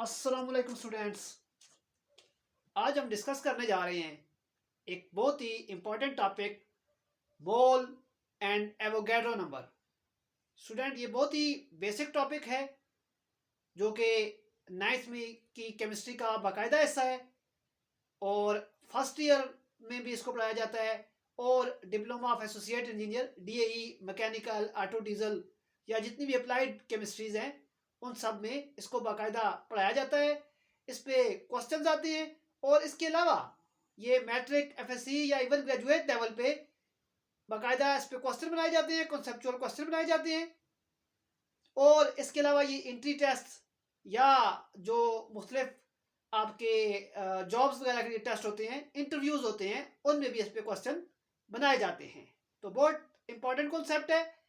अस्सलामुअलैकुम स्टूडेंट्स। आज हम डिस्कस करने जा रहे हैं एक बहुत ही important topic, mole and Avogadro number. Student, ये बहुत ही बेसिक टॉपिक है जो कि नाइन्थ में की केमिस्ट्री का बाकायदा हिस्सा है और फर्स्ट ईयर में भी इसको पढ़ाया जाता है और diploma of associate engineer DAE mechanical auto diesel या जितनी भी अप्लाइड केमिस्ट्रीज हैं उन सब में इसको बाकायदा पढ़ाया जाता है। इस पे क्वेश्चंस आते हैं और इसके अलावा ये मैट्रिक एफएससी या इवन ग्रेजुएट लेवल पे बाकायदा इस पे क्वेश्चन बनाए जाते हैं, कॉन्सेप्चुअल क्वेश्चन बनाए जाते हैं। और इसके अलावा ये एंट्री टेस्ट या जो मुख्तलिफ आपके जॉब्स वगैरह के लिए टेस्ट होते हैं, इंटरव्यूज होते हैं, उनमें भी इस पे क्वेश्चन बनाए जाते हैं। तो बहुत इंपॉर्टेंट कॉन्सेप्ट है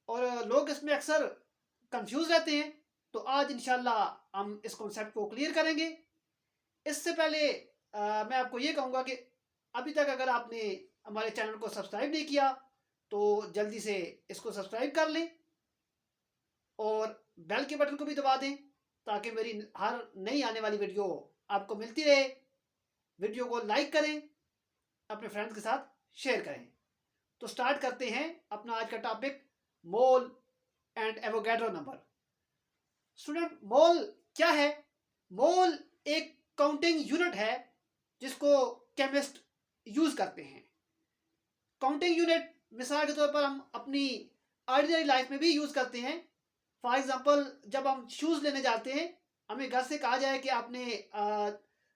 और लोग इसमें अक्सर कंफ्यूज रहते हैं। तो आज इंशाल्लाह हम इस कॉन्सेप्ट को क्लियर करेंगे। इससे पहले मैं आपको ये कहूँगा कि अभी तक अगर आपने हमारे चैनल को सब्सक्राइब नहीं किया तो जल्दी से इसको सब्सक्राइब कर लें और बेल के बटन को भी दबा दें ताकि मेरी हर नई आने वाली वीडियो आपको मिलती रहे। वीडियो को लाइक करें, अपने फ्रेंड्स के साथ शेयर करें। तो स्टार्ट करते हैं अपना आज का topic, mole and Avogadro number. Student, mole क्या है? मोल एक काउंटिंग यूनिट है जिसको केमिस्ट यूज करते हैं। काउंटिंग यूनिट मिसाल के तौर पर हम अपनी ऑर्डिनरी लाइफ में भी यूज करते हैं। फॉर एग्जांपल, जब हम शूज लेने जाते हैं, हमें घर से कहा जाए कि आपने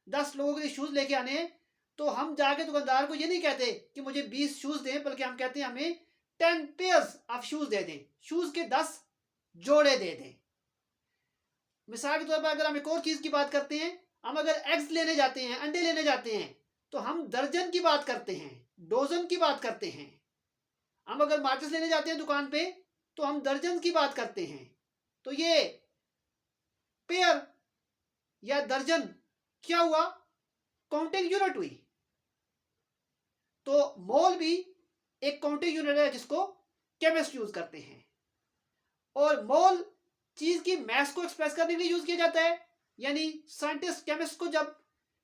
10 लोगों के लिए शूज लेके आने हैं, तो हम जाके दुकानदार को ये नहीं कहते कि मुझे 20 शूज दें, बल्कि हम कहते हैं हमें 10 पेयर्स ऑफ शूज दे दें, शूज के 10 जोड़े दे दें। मिसाल के तौर पर अगर हम एक और चीज की बात करते हैं, हम अगर एग्स लेने जाते हैं, अंडे लेने जाते हैं, तो हम दर्जन की बात करते हैं, डोजन की बात करते हैं। हम अगर माचिस लेने जाते हैं दुकान पे तो हम दर्जन की बात करते हैं। तो ये पेयर या दर्जन क्या हुआ? काउंटिंग यूनिट हुई। तो मोल भी एक काउंटिंग यूनिट है जिसको केमिस्ट यूज करते हैं। और मोल चीज की मास को एक्सप्रेस करने के लिए यूज किया जाता है। यानी साइंटिस्ट केमिस्ट को जब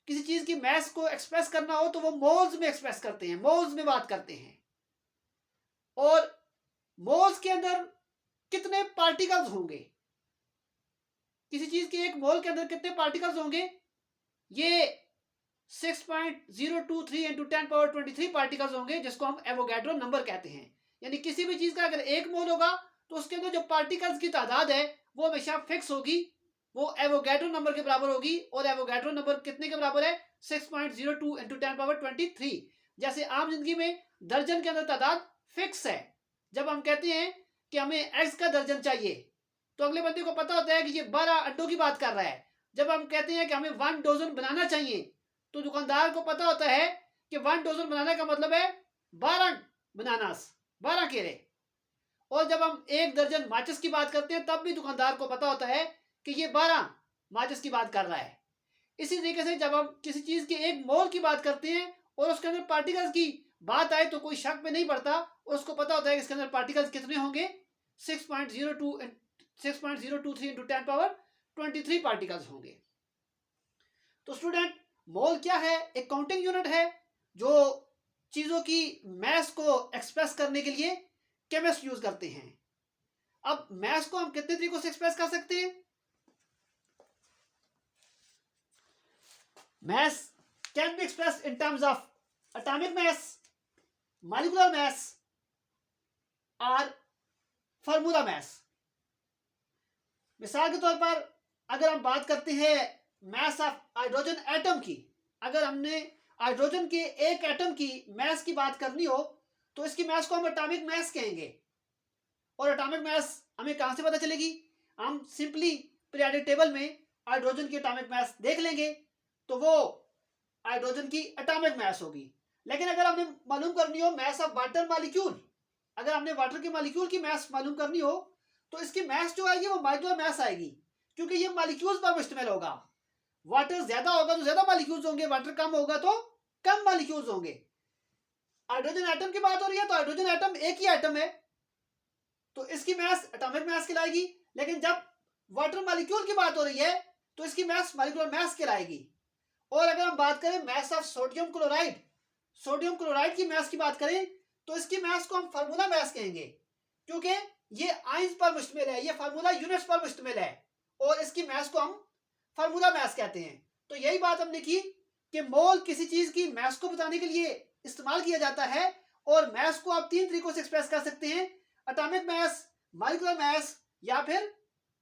किसी चीज की मास को एक्सप्रेस करना हो तो वो मोल्स में एक्सप्रेस करते हैं, मोल्स में बात करते हैं। और मोल्स के अंदर कितने पार्टिकल्स होंगे, किसी चीज के एक मोल के अंदर कितने पार्टिकल्स होंगे, ये 6.023 इंटू 10⁻23 पार्टिकल्स होंगे, जिसको हम एवोगैड्रो नंबर कहते हैं। यानी किसी भी चीज का अगर एक मोल होगा तो उसके अंदर जो पार्टिकल्स की तादाद है वो हमेशा फिक्स होगी, वो एवोगैड्रो नंबर के बराबर होगी। और एवोगैड्रो नंबर कितने के बराबर है? 6.02 इंटू 10⁻23। जैसे आम जिंदगी में दर्जन के अंदर तादाद फिक्स है। जब हम कहते हैं कि हमें एग्स का दर्जन चाहिए तो अगले बंदे को पता होता है कि ये 12 अंडों की बात कर रहा है। जब हम कहते हैं कि हमें 1 डोजन बनाना चाहिए तो दुकानदार को पता होता है कि 1 डोजन बनाने का मतलब है 12 बनानास, 12 केले। और जब हम 1 दर्जन माचिस की बात करते हैं तब भी दुकानदार को पता होता है कि ये 12 माचिस की बात कर रहा है। इसी तरीके से जब हम किसी चीज के एक मोल की बात करते हैं और उसके अंदर पार्टिकल्स की बात आए तो कोई शक में नहीं पड़ता और उसको पता होता है कि इसके अंदर पार्टिकल्स कितने होंगे, 6.023 इंटू 10⁻23 पार्टिकल्स होंगे। तो स्टूडेंट, मोल क्या है? एक काउंटिंग यूनिट है जो चीजों की मास को एक्सप्रेस करने के लिए केमिस्ट यूज करते हैं। अब मास को हम कितने तरीकों से एक्सप्रेस कर सकते हैं? mass can be expressed in terms of atomic mass, molecular mass और फार्मूला mass। मिसाल के तौर पर अगर हम बात करते हैं mass ऑफ हाइड्रोजन एटम की, अगर हमने हाइड्रोजन के एक एटम की mass की बात करनी हो तो इसकी mass को हम एटॉमिक mass कहेंगे। और एटॉमिक mass हमें कहां से पता चलेगी? हम सिंपली पीरियोडिक टेबल में हाइड्रोजन की एटॉमिक mass देख लेंगे तो वो हाइड्रोजन की एटॉमिक मास होगी। लेकिन अगर हमने मालूम करनी हो मास ऑफ वाटर मॉलिक्यूल, अगर हमने वाटर के मॉलिक्यूल की मास मालूम करनी हो तो इसकी मास जो आएगी वो मॉलिक्यूलर मास आएगी, क्योंकि ये मॉलिक्यूल्स पर मुश्तमिल होगा। वाटर ज्यादा होगा तो ज्यादा मॉलिक्यूल्स होंगे, वाटर कम होगा तो कम मॉलिक्यूल्स होंगे। हाइड्रोजन एटम की बात हो रही है तो हाइड्रोजन एटम एक ही एटम है तो इसकी मास एटॉमिक मास कहलाएगी। लेकिन जब वाटर मॉलिक्यूल की बात हो रही है तो इसकी मास मॉलिक्यूलर मास कहलाएगी। और अगर हम बात करें mass of sodium chloride, sodium chloride की मास की बात करें तो इसकी मास को हम फार्मूला मास कहेंगे, क्योंकि ये आयंस पर मुश्तमिल है, ये फार्मूला यूनिट्स पर मुश्तमिल है और इसकी मास को हम फार्मूला मास कहते हैं। तो यही बात हमने की कि मोल किसी चीज की मास को बताने के लिए इस्तेमाल किया जाता है और मास को आप तीन तरीकों से एक्सप्रेस कर सकते हैं, एटॉमिक मास, मॉलिक्यूलर मास या फिर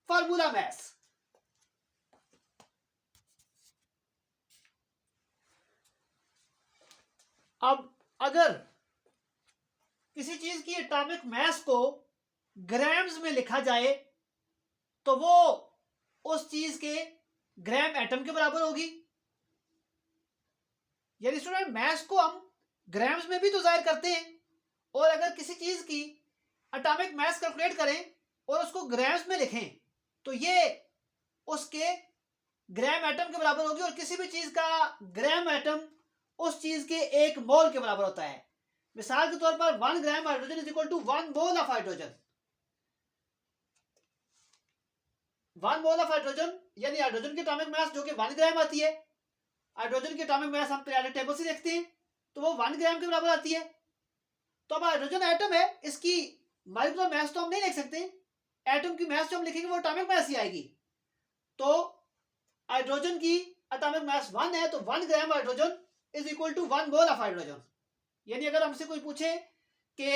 फार्मूला मास। अब अगर किसी चीज की एटॉमिक मास को ग्राम्स में लिखा जाए तो वो उस चीज के ग्राम एटम के बराबर होगी। यानी स्टूडेंट मास को हम ग्राम्स में भी तो जाहिर करते हैं, और अगर किसी चीज की एटॉमिक मास कैलकुलेट करें और उसको ग्राम्स में लिखें तो ये उसके ग्राम एटम के बराबर होगी, और किसी भी चीज का ग्राम एटम उस चीज के एक मोल के बराबर होता है। मिसाल के तौर पर 1 gram hydrogen is equal to 1 mole of hydrogen. 1 mole of hydrogen यानी हाइड्रोजन की एटॉमिक मास जो कि 1 ग्राम आती है, हाइड्रोजन की एटॉमिक मास हम पीरियोडिक टेबल से देखते हैं तो वो 1 ग्राम के बराबर आती है। तो अब हाइड्रोजन एटम है, इसकी मॉलिक्यूलर मास तो हम नहीं लिख सकते, एटम की मास जो हम लिखेंगे वो एटॉमिक मास ही आएगी। तो हाइड्रोजन की एटॉमिक मास 1 है तो 1 gram hydrogen is equal to 1 mole of hydrogen. यानी अगर हमसे कोई पूछे कि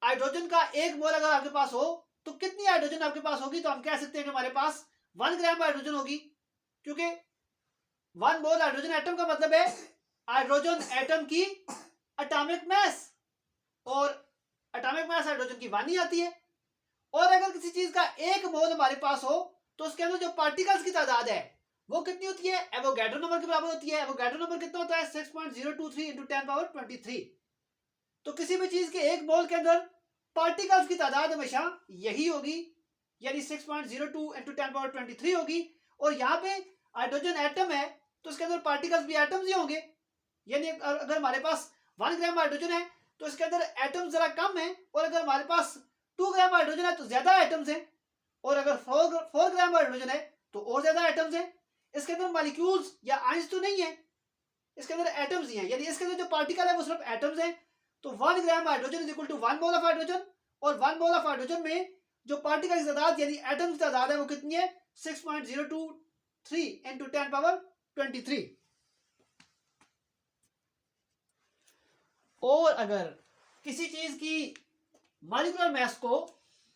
हाइड्रोजन का एक मोल अगर आपके पास हो तो कितनी हाइड्रोजन आपके पास होगी, तो हम कह सकते हैं कि हमारे पास 1 ग्राम हाइड्रोजन होगी, क्योंकि 1 मोल हाइड्रोजन एटम का मतलब है हाइड्रोजन एटम की एटॉमिक मास, और एटॉमिक मास हाइड्रोजन की 1 ही आती है। और अगर किसी चीज का एक मोल हमारे पास हो तो उसके अंदर जो पार्टिकल्स की तादाद है वो कितनी होती है, एवोगैड्रो नंबर के बराबर होती है। एवोगैड्रो नंबर कितना होता है, 6.023 इंटू 10⁻23। तो किसी भी चीज के एक मोल के अंदर पार्टिकल्स की तादाद हमेशा यही होगी, यानी 6.02 इंटू 10⁻23 होगी। और यहाँ पे हाइड्रोजन एटम है तो उसके अंदर पार्टिकल्स भी एटम्स ही होंगे। यानी अगर हमारे पास 1 ग्राम हाइड्रोजन है तो इसके अंदर एटम्स जरा कम है, और अगर हमारे पास 2 ग्राम हाइड्रोजन है तो ज्यादा एटम्स हैं, और अगर 4 ग्राम हाइड्रोजन है तो और ज्यादा एटम्स हैं। इसके अंदर मॉलिक्यूल्स या आयंस तो नहीं है, इसके अंदर एटम्स ही हैं, यानी इसके अंदर जो पार्टिकल है वो सिर्फ एटम्स हैं। तो 1 gram hydrogen is equal to 1 mole of hydrogen, और 1 मोल ऑफ हाइड्रोजन में जो पार्टिकल की तादाद यानी एटम्स की तादाद है वो कितनी है, 6.023 इंटू 10⁻23। और अगर किसी चीज की मॉलिक्यूलर मास को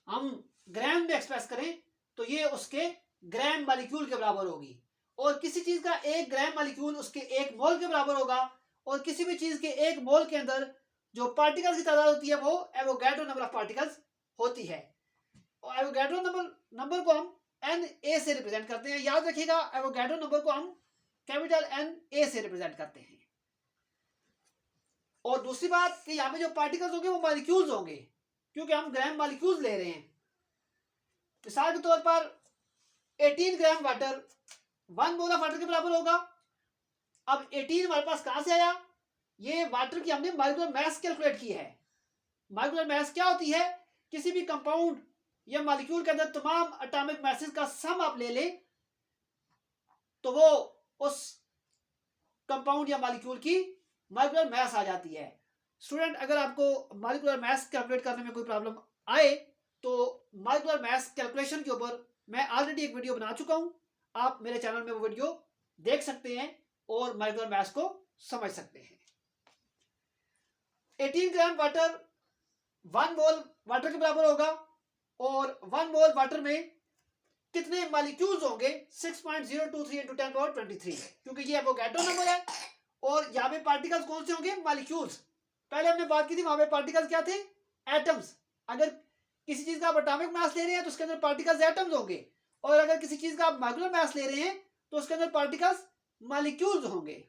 हम ग्राम में एक्सप्रेस करें तो ये उसके ग्राम मॉलिक्यूल के बराबर होगी, और किसी चीज का एक ग्राम मॉलिक्यूल उसके एक मोल के बराबर होगा, और किसी भी चीज के एक मोल के अंदर जो पार्टिकल्स की तादाद होती है वो एवोगैड्रो नंबर ऑफ पार्टिकल्स होती है। और एवोगैड्रो नंबर को हम एन ए से रिप्रेजेंट करते हैं। याद रखिएगा, एवोगैड्रो नंबर को हम कैपिटल एन ए से रिप्रेजेंट करते हैं। और दूसरी बात कि यहाँ पे जो पार्टिकल्स होंगे वो मॉलिक्यूल्स होंगे, क्योंकि हम ग्राम मॉलिक्यूल्स ले रहे हैं। मिसाल के तौर पर 18 gram water 1 mole of water के बराबर होगा। अब 18 हमारे पास कहां से आया, ये वाटर की हमने मॉलिक्यूलर मास कैलकुलेट की है। मॉलिक्यूलर मास क्या होती है, किसी भी कंपाउंड या मॉलिक्यूल के अंदर तमाम एटॉमिक मासेस का सम आप ले लें तो वो उस कंपाउंड या मॉलिक्यूल की मॉलिक्यूलर मास आ जाती है। स्टूडेंट, अगर आपको मॉलिक्यूलर मास कैलकुलेट करने में कोई प्रॉब्लम आए तो मॉलिक्यूलर मास कैलकुलेशन के ऊपर मैं ऑलरेडी एक वीडियो बना चुका हूं, आप मेरे चैनल में वो वीडियो देख सकते हैं और मॉलिक्यूलर मास को समझ सकते हैं। 18 ग्राम वाटर 1 मोल वाटर के बराबर होगा, और 1 मोल वाटर में कितने मॉलिक्यूल्स होंगे, 6.023 इंटू 10⁻23, क्योंकि ये एवोगैड्रो नंबर है। और यहाँ पे पार्टिकल्स कौन से होंगे, मॉलिक्यूल्स। पहले हमने बात की थी वहां पे पार्टिकल्स क्या थे, एटम्स। अगर किसी चीज का आप एटॉमिक मास ले रहे हैं तो उसके अंदर पार्टिकल्स एटम्स होंगे, और अगर किसी चीज का आप मॉलिक्यूलर मास ले रहे हैं तो उसके अंदर पार्टिकल्स मॉलिक्यूल्स होंगे।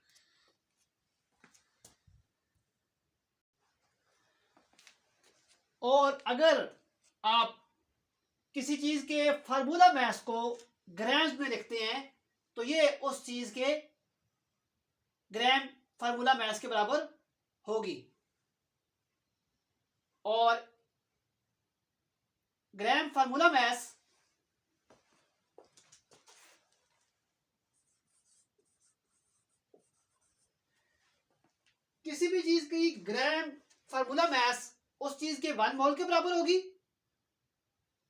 और अगर आप किसी चीज के फार्मूला मास को ग्राम्स में लिखते हैं तो ये उस चीज के ग्राम फार्मूला मास के बराबर होगी। और ग्राम फार्मूला मास किसी भी चीज की ग्राम फार्मूला मास उस चीज के 1 मोल के बराबर होगी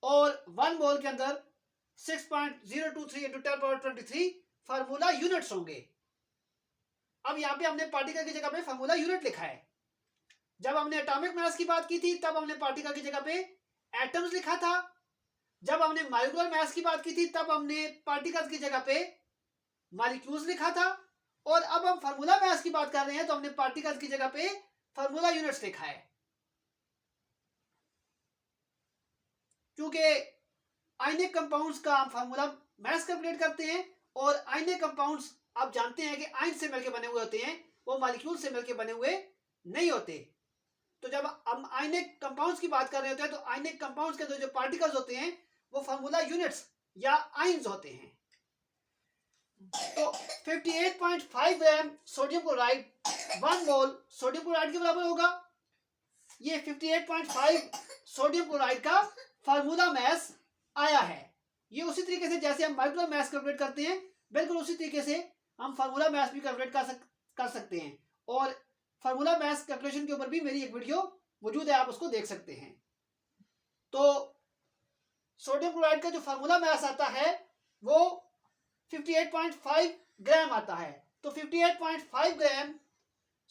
और 1 मोल के अंदर 6.023 इंटू 10⁻23 फार्मूला यूनिट्स होंगे। अब यहाँ पे हमने पार्टिकल की जगह पे फार्मूला यूनिट लिखा है। जब हमने एटॉमिक मास की बात की थी तब हमने पार्टिकल की जगह पे एटम्स लिखा था। जब हमने मॉलिक्यूलर मास की बात की थी तब हमने पार्टिकल्स की जगह पे मॉलिक्यूल्स लिखा था। और अब हम फार्मूला मास की बात कर रहे हैं तो हमने पार्टिकल्स की जगह पे फार्मूला यूनिट्स लिखा है। क्योंकि आयनिक कंपाउंड्स का हम फार्मूला मास कैलकुलेट करते हैं और आयनिक कंपाउंड्स आप जानते हैं कि आयन से मिलकर बने हुए होते हैं, वो मॉलिक्यूल से मिलकर बने हुए नहीं होते। तो जब हम आयनिक कंपाउंड्स की बात कर रहे होते हैं तो आयनिक कंपाउंड्स के अंदर जो पार्टिकल्स होते हैं वो फार्मूला यूनिट्स या आयन्स होते हैं। तो 58.5 ग्राम सोडियम क्लोराइड 1 मोल सोडियम क्लोराइड के बराबर होगा। ये 58.5 सोडियम क्लोराइड का फार्मूला मास आया है। ये उसी तरीके से जैसे हम मॉलिक्यूलर मास कैलकुलेट करते हैं बिल्कुल उसी तरीके से हम फार्मूला मास भी कैलकुलेट कर सकते हैं। और फार्मूला मास कैलकुलेशन के ऊपर भी मेरी एक वीडियो मौजूद है, आप उसको देख सकते हैं। तो सोडियम क्लोराइड का जो फार्मूला मास आता है वो 58.5 ग्राम आता है। तो 58.5 ग्राम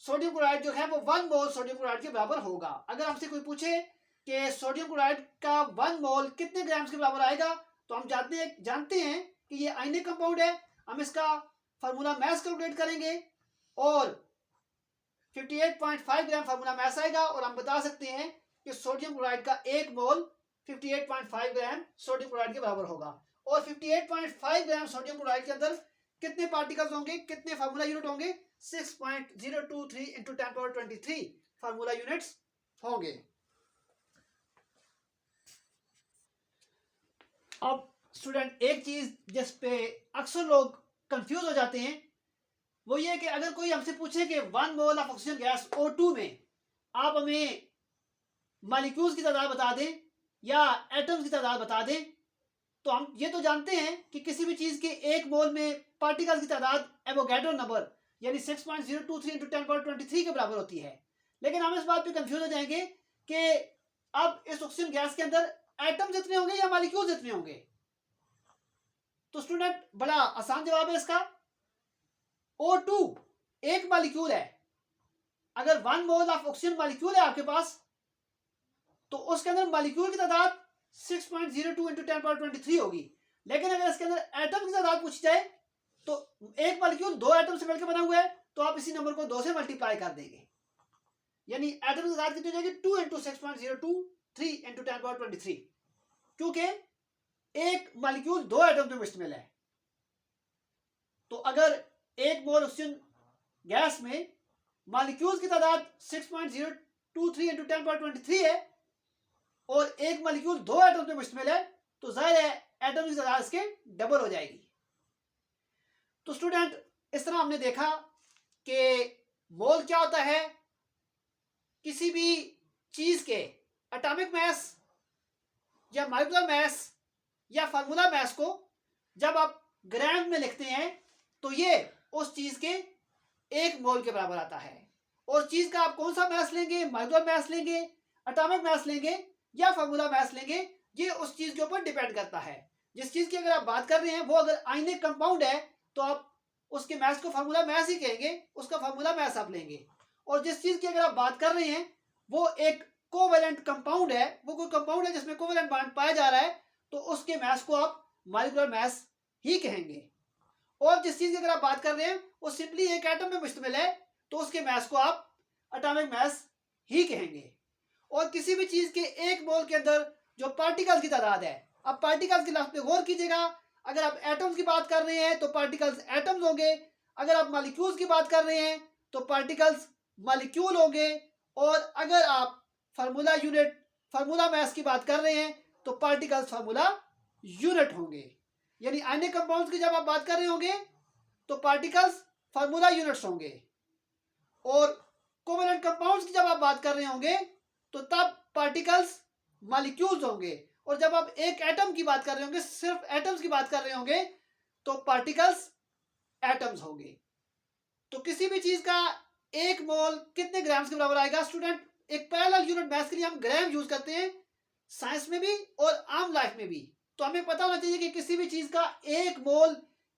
सोडियम क्लोराइड जो है वो 1 मोल सोडियम क्लोराइड के बराबर होगा। अगर हमसे कोई पूछे कि सोडियम क्लोराइड का 1 मोल कितने ग्राम्स के बराबर आएगा तो हम जानते हैं कि ये आयनिक कंपाउंड है। हम इसका फार्मूला मास कैलकुलेट करेंगे और 58.5 ग्राम फार्मूला मास आएगा और हम बता सकते हैं कि सोडियम क्लोराइड का 1 मोल 58.5 ग्राम सोडियम क्लोराइड के बराबर होगा। और 58.5 ग्राम सोडियम क्लोराइड के अंदर कितने पार्टिकल्स होंगे, कितने फार्मूला यूनिट होंगे? 6.023 इंटू 10⁻23 फार्मूला यूनिट्स होंगे। अब स्टूडेंट एक चीज जिस पे अक्सर लोग कंफ्यूज हो जाते हैं वो ये कि अगर कोई हमसे पूछे कि 1 mole of oxygen gas O2 में आप हमें मॉलिक्यूल्स की तादाद बता दें या एटम्स की तादाद बता दें, तो हम ये तो जानते हैं कि किसी भी चीज के 1 मोल में पार्टिकल्स की तादाद एवोगैड्रो नंबर यानी 6.023 इंटू 10⁻23 के बराबर होती है। लेकिन हम इस बात पे कंफ्यूज हो जाएंगे कि अब इस ऑक्सीजन गैस के अंदर एटम्स जितने होंगे या मॉलिक्यूल्स जितने होंगे। तो स्टूडेंट बड़ा आसान जवाब है इसका। O2 एक मॉलिक्यूल है। अगर 1 मोल ऑफ ऑक्सीजन मॉलिक्यूल है आपके पास तो उसके अंदर मॉलिक्यूल की तादाद 6.02 इंटू 10⁻23 होगी। लेकिन अगर इसके अंदर एटम की तादाद पूछी जाए तो एक मॉलिक्यूल 2 एटम से मिलकर बना हुआ है तो आप इसी नंबर को 2 से मल्टीप्लाई कर देंगे, यानी एटम की तादाद कितनी हो जाएगी? 2 इंटू 6.023 इंटू 10⁻23, क्योंकि एक मॉलिक्यूल 2 एटम में मुश्तमिल है। तो अगर 1 मोल ऑक्सीजन गैस में मॉलिक्यूल्स की तादाद 6.023 इंटू 10⁻23 है और एक मॉलिक्यूल 2 एटम में मुश्तमिल है तो जाहिर है एटम की तादाद इसके डबल हो जाएगी। तो स्टूडेंट इस तरह हमने देखा कि मोल क्या होता है। किसी भी चीज के एटॉमिक मास या मॉलिक्यूलर मास या फार्मूला मास को जब आप ग्राम में लिखते हैं तो ये उस चीज के 1 मोल के बराबर आता है। और चीज का आप कौन सा मास लेंगे, मॉलिक्यूलर मास लेंगे, एटॉमिक मास लेंगे या फार्मूला मास लेंगे, ये उस चीज के ऊपर डिपेंड करता है। जिस चीज की अगर आप बात कर रहे हैं वो अगर आयनिक कंपाउंड है तो आप उसके मास को फार्मूला मास ही कहेंगे, उसका फार्मूला मास आप लेंगे। और जिस चीज की अगर आप बात कर रहे हैं वो एक कोवेलेंट कंपाउंड है, वो कोई कंपाउंड है जिसमें कोवेलेंट बॉन्ड पाया जा रहा है तो उसके मास को आप मॉलिक्यूलर मास ही कहेंगे। और जिस चीज की अगर आप बात कर रहे हैं वो सिंपली एक एटम में मुश्तमिल है तो उसके मास को आप एटॉमिक मास ही कहेंगे। और किसी भी चीज के 1 मोल के अंदर जो पार्टिकल्स की तादाद है, अब पार्टिकल्स के लफ्ज पे गौर कीजिएगा। अगर आप एटम्स की बात कर रहे हैं तो पार्टिकल्स एटम्स होंगे, अगर आप मॉलिक्यूल्स की बात कर रहे हैं तो पार्टिकल्स मॉलिक्यूल होंगे, और अगर आप फार्मूला यूनिट फार्मूला मास की बात कर रहे हैं तो पार्टिकल्स फार्मूला यूनिट होंगे। यानी आयनिक कंपाउंड्स की जब आप बात कर रहे होंगे तो पार्टिकल्स फार्मूला यूनिट्स होंगे, और कोवेलेंट कंपाउंड्स की जब आप बात कर रहे होंगे तो तब पार्टिकल्स मॉलिक्यूल्स होंगे, और जब आप एक एटम की बात कर रहे होंगे, सिर्फ एटम्स की बात कर रहे होंगे तो पार्टिकल्स एटम्स होंगे। तो किसी भी चीज का एक मोल कितने ग्राम्स के बराबर आएगा? स्टूडेंट, एक पैरेलल यूनिट मैथ्स के लिए हम ग्राम यूज करते हैं, साइंस में भी और आम लाइफ में भी। तो हमें पता होना चाहिए कि किसी भी चीज का एक मोल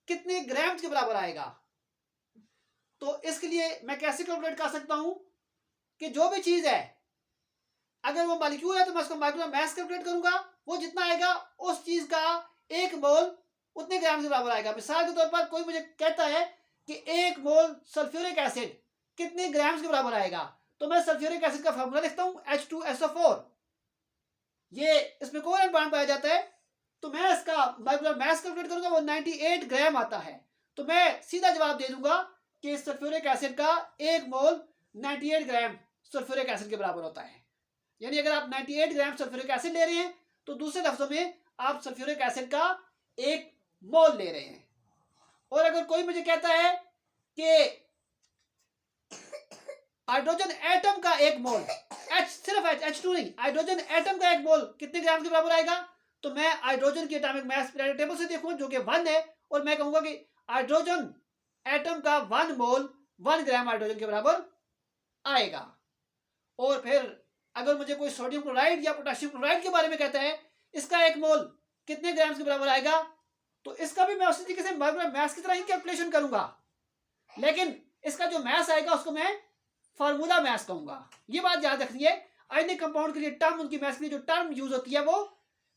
कितने ग्राम्स के बराबर आएगा। तो इसके लिए मैं कैसे कैलकुलेट कर सकता हूं कि जो भी चीज है, अगर वो मॉलिक्यूल है तो मैं उसका मॉलिक्यूलर मास कैलकुलेट करूंगा, वो जितना आएगा उस चीज का एक मोल उतने ग्राम के बराबर आएगा। मिसाल के तौर पर कोई मुझे कहता है कि एक मोल सल्फ्यूरिक एसिड कितने ग्राम्स के बराबर आएगा, तो मैं सल्फ्यूरिक एसिड का फॉर्मूला लिखता हूं H2SO4। ये इसमें कोवैलेंट बॉन्ड पाया जाता है, तो मैं इसका मॉलिक्यूलर मास कैलकुलेट करूंगा, वो 98 ग्राम आता है। तो मैं सीधा जवाब दे दूंगा कि सल्फ्यूरिक एसिड का एक मोल 98 ग्राम सल्फ्यूरिक एसिड के बराबर होता है। यानी अगर आप 98 ग्राम सल्फ्यूरिक एसिड ले रहे हैं तो दूसरे लफ्जों में आप सल्फ्यूरिक एसिड का एक मोल ले रहे हैं। और अगर कोई मुझे कहता है कि हाइड्रोजन एटम का एक मोल, सिर्फ H2 नहीं, हाइड्रोजन एटम का एक मोल कितने ग्राम के बराबर आएगा, तो मैं हाइड्रोजन की एटॉमिक मास पीरियोडिक टेबल से देखूं जो कि 1 है, और मैं कहूंगा कि हाइड्रोजन एटम का 1 मोल 1 ग्राम हाइड्रोजन के बराबर आएगा। और फिर अगर मुझे कोई सोडियम क्लोराइड या पोटेशियम क्लोराइड के बारे में कहता है इसका एक मोल कितने ग्राम के बराबर आएगा, तो इसका भी मैं उसी तरीके से मास की तरह ही कैलकुलेशन करूंगा, लेकिन इसका जो मास आएगा उसको मैं फार्मूला मास कहूंगा। ये बात याद रखनी है, आयनिक कंपाउंड के लिए टर्म, उनकी मास के लिए जो टर्म यूज होती है वो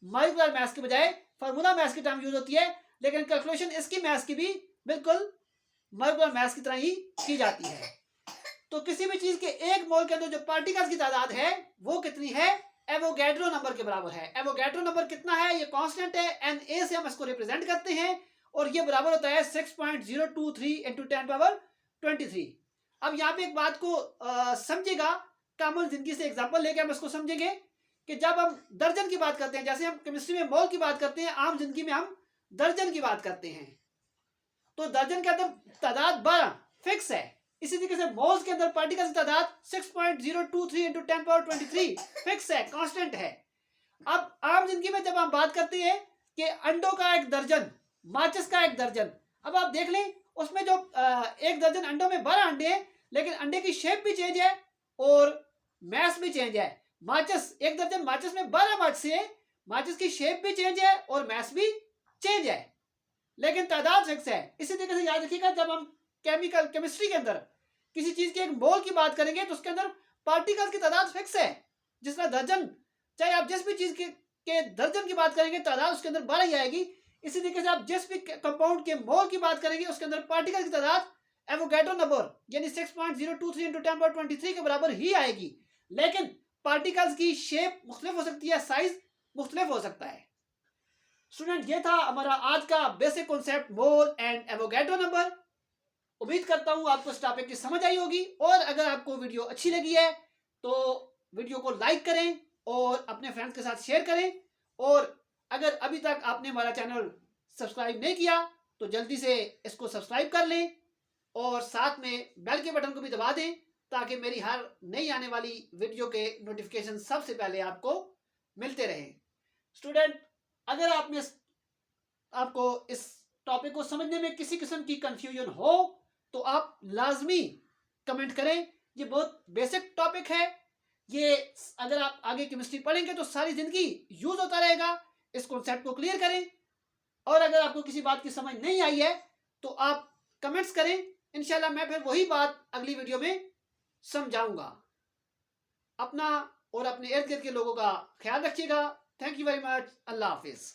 मॉलिक्यूलर मास के बजाय फार्मूला मास की टर्म यूज होती है, लेकिन कैलकुलेशन इसकी मास की भी बिल्कुल मॉलिक्यूलर मास की तरह ही की जाती है। तो किसी भी चीज के एक मोल के अंदर जो पार्टिकल्स की तादाद है वो कितनी है? एवोगैड्रो नंबर के बराबर है। एवोगैड्रो नंबर कितना है? ये कांस्टेंट है, Na से हम इसको रिप्रेजेंट करते हैं, और ये बराबर होता है 6.023 इंटू 10⁻23। अब यहाँ पे एक बात को समझेगा, कॉमन जिंदगी से एग्जांपल लेके हम इसको समझेंगे कि जब हम दर्जन की बात करते हैं, जैसे हम केमिस्ट्री में मोल की बात करते हैं, आम जिंदगी में हम दर्जन की बात करते हैं। तो दर्जन के अंदर तादाद 12 फिक्स है, इसी तरीके से मोल्स के अंदर पार्टिकल्स की तादाद 6.023 इंटू 10⁻23 फिक्स है, कांस्टेंट है। अब आम जिंदगी में जब हम बात करते हैं कि अंडों का एक दर्जन, माचिस का एक दर्जन, अब आप देख लें उसमें जो एक दर्जन अंडों में 12 अंडे हैं, लेकिन अंडे की शेप भी चेंज है और मास भी चेंज है। माचिस, एक दर्जन माचिस में 12 माचिस है, माचिस की शेप भी चेंज है और मास भी चेंज है, लेकिन तादाद फिक्स है। इसी तरीके से याद रखिएगा, जब हम केमिस्ट्री के अंदर किसी चीज के एक मोल की बात करेंगे तो उसके अंदर पार्टिकल्स की तादाद फिक्स है। जिस तरह दर्जन, चाहे आप जिस भी चीज के दर्जन की बात करेंगे तादाद उसके अंदर 12 ही आएगी, इसी तरीके से आप जिस भी कंपाउंड के मोल की बात करेंगे उसके अंदर पार्टिकल की तादाद एवोगैड्रो नंबर यानी 6.023 इंटू 10⁻23 के बराबर ही आएगी, लेकिन पार्टिकल्स की शेप मुख्तलिफ हो सकती है, साइज मुख्तलिफ हो सकता है। स्टूडेंट, ये था हमारा आज का basic concept mole and Avogadro number. उम्मीद करता हूं आपको इस टॉपिक की समझ आई होगी, और अगर आपको वीडियो अच्छी लगी है तो वीडियो को लाइक करें और अपने फ्रेंड्स के साथ शेयर करें, और अगर अभी तक आपने हमारा चैनल सब्सक्राइब नहीं किया तो जल्दी से इसको सब्सक्राइब कर लें और साथ में बेल के बटन को भी दबा दें ताकि मेरी हर नई आने वाली वीडियो के नोटिफिकेशन सबसे पहले आपको मिलते रहें। स्टूडेंट, अगर आपको इस टॉपिक को समझने में किसी किस्म की कंफ्यूजन हो तो आप लाजमी कमेंट करें। ये बहुत बेसिक टॉपिक है, ये अगर आप आगे केमिस्ट्री पढ़ेंगे तो सारी जिंदगी यूज होता रहेगा। इस कॉन्सेप्ट को क्लियर करें, और अगर आपको किसी बात की समझ नहीं आई है तो आप कमेंट्स करें, इंशाल्लाह मैं फिर वही बात अगली वीडियो में समझाऊंगा। अपना और अपने इर्द गिर्द के लोगों का ख्याल रखिएगा। Thank you very much. Allah Hafiz.